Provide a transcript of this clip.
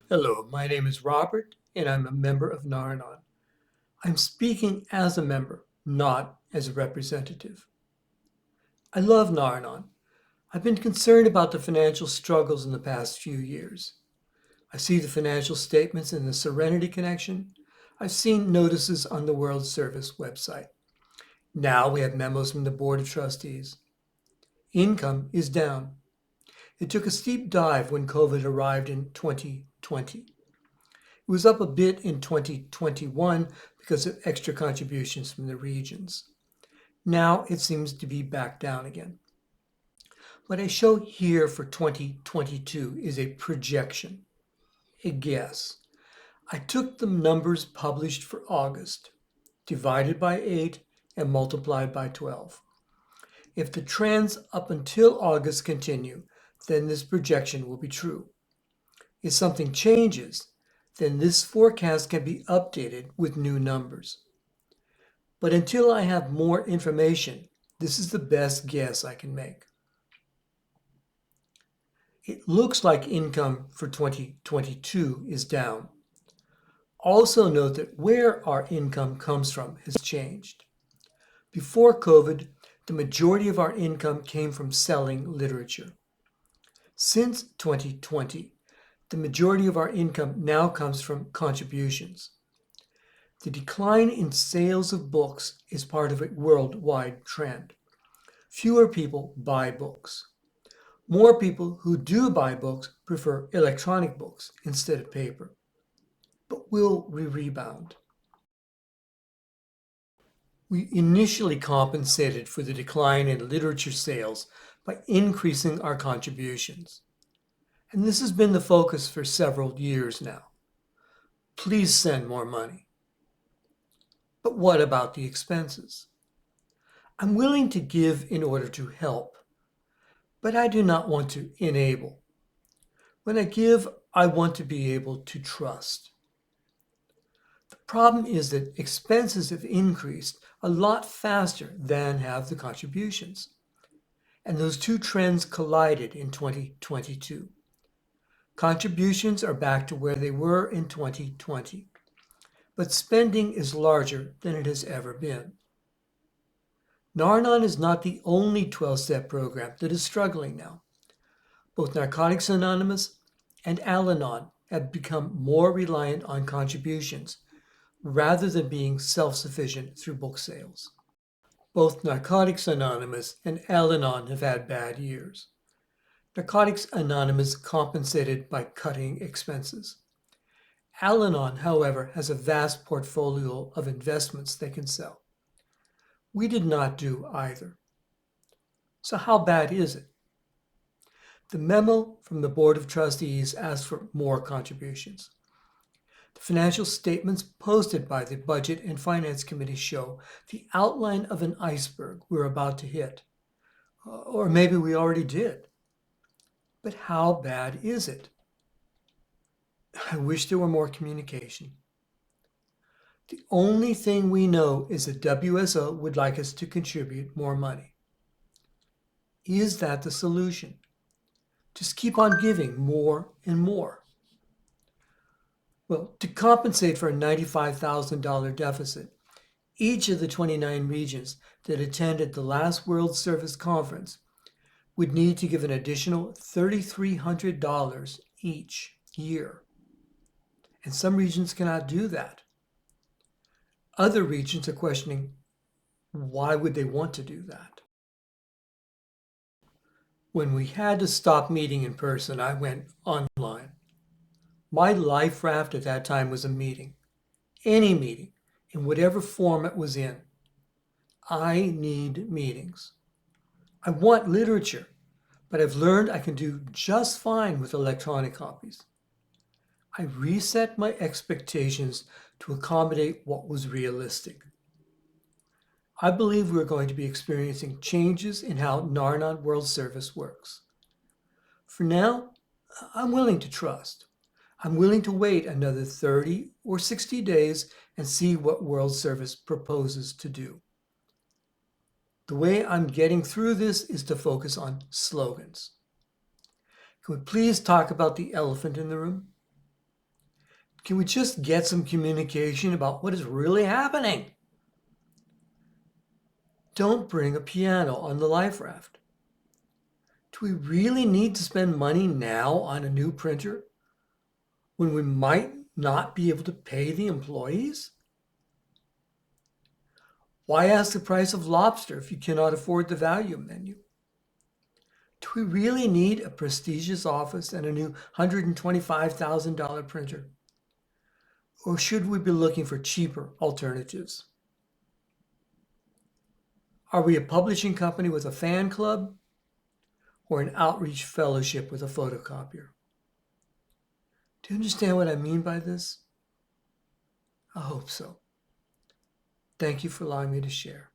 Hello, my name is Robert, and I'm a member of Nar-Anon. I'm speaking as a member, not as a representative. I love Nar-Anon. I've been concerned about the financial struggles in the past few years. I see the financial statements in the Serenity Connection. I've seen notices on the World Service website. Now we have memos from the Board of Trustees. Income is down. It took a steep dive when COVID arrived in 2020. It was up a bit in 2021 because of extra contributions from the regions. Now it seems to be back down again. What I show here for 2022 is a projection, a guess. I took the numbers published for August, divided by 8, and multiplied by 12. If the trends up until August continue, then this projection will be true. If something changes, then this forecast can be updated with new numbers. But until I have more information, this is the best guess I can make. It looks like income for 2022 is down. Also note that where our income comes from has changed. Before COVID, the majority of our income came from selling literature. Since 2020, the majority of our income now comes from contributions. The decline in sales of books is part of a worldwide trend. Fewer people buy books. More people who do buy books prefer electronic books instead of paper. But will we rebound? We initially compensated for the decline in literature sales by increasing our contributions. And this has been the focus for several years now. Please send more money. But what about the expenses? I'm willing to give in order to help, but I do not want to enable. When I give, I want to be able to trust. The problem is that expenses have increased a lot faster than have the contributions. And those two trends collided in 2022. Contributions are back to where they were in 2020, but spending is larger than it has ever been. Nar-Anon is not the only 12-step program that is struggling now. Both Narcotics Anonymous and Al-Anon have become more reliant on contributions rather than being self-sufficient through book sales. Both Narcotics Anonymous and Al-Anon have had bad years. Narcotics Anonymous compensated by cutting expenses. Al-Anon, however, has a vast portfolio of investments they can sell. We did not do either. So how bad is it? The memo from the Board of Trustees asked for more contributions. The financial statements posted by the Budget and Finance Committee show the outline of an iceberg we're about to hit. Or maybe we already did. But how bad is it? I wish there were more communication. The only thing we know is that WSO would like us to contribute more money. Is that the solution? Just keep on giving more and more. Well, to compensate for a $95,000 deficit, each of the 29 regions that attended the last World Service Conference would need to give an additional $3,300 each year. And some regions cannot do that. Other regions are questioning, why would they want to do that? When we had to stop meeting in person, I went online. My life raft at that time was a meeting, any meeting, in whatever form it was in. I need meetings. I want literature, but I've learned I can do just fine with electronic copies. I reset my expectations to accommodate what was realistic. I believe we're going to be experiencing changes in how Nar-Anon World Service works. For now, I'm willing to trust. I'm willing to wait another 30 or 60 days and see what World Service proposes to do. The way I'm getting through this is to focus on slogans. Can we please talk about the elephant in the room? Can we just get some communication about what is really happening? Don't bring a piano on the life raft. Do we really need to spend money now on a new printer when we might not be able to pay the employees? Why ask the price of lobster if you cannot afford the value menu? Do we really need a prestigious office and a new $125,000 printer? Or should we be looking for cheaper alternatives? Are we a publishing company with a fan club or an outreach fellowship with a photocopier? Do you understand what I mean by this? I hope so. Thank you for allowing me to share.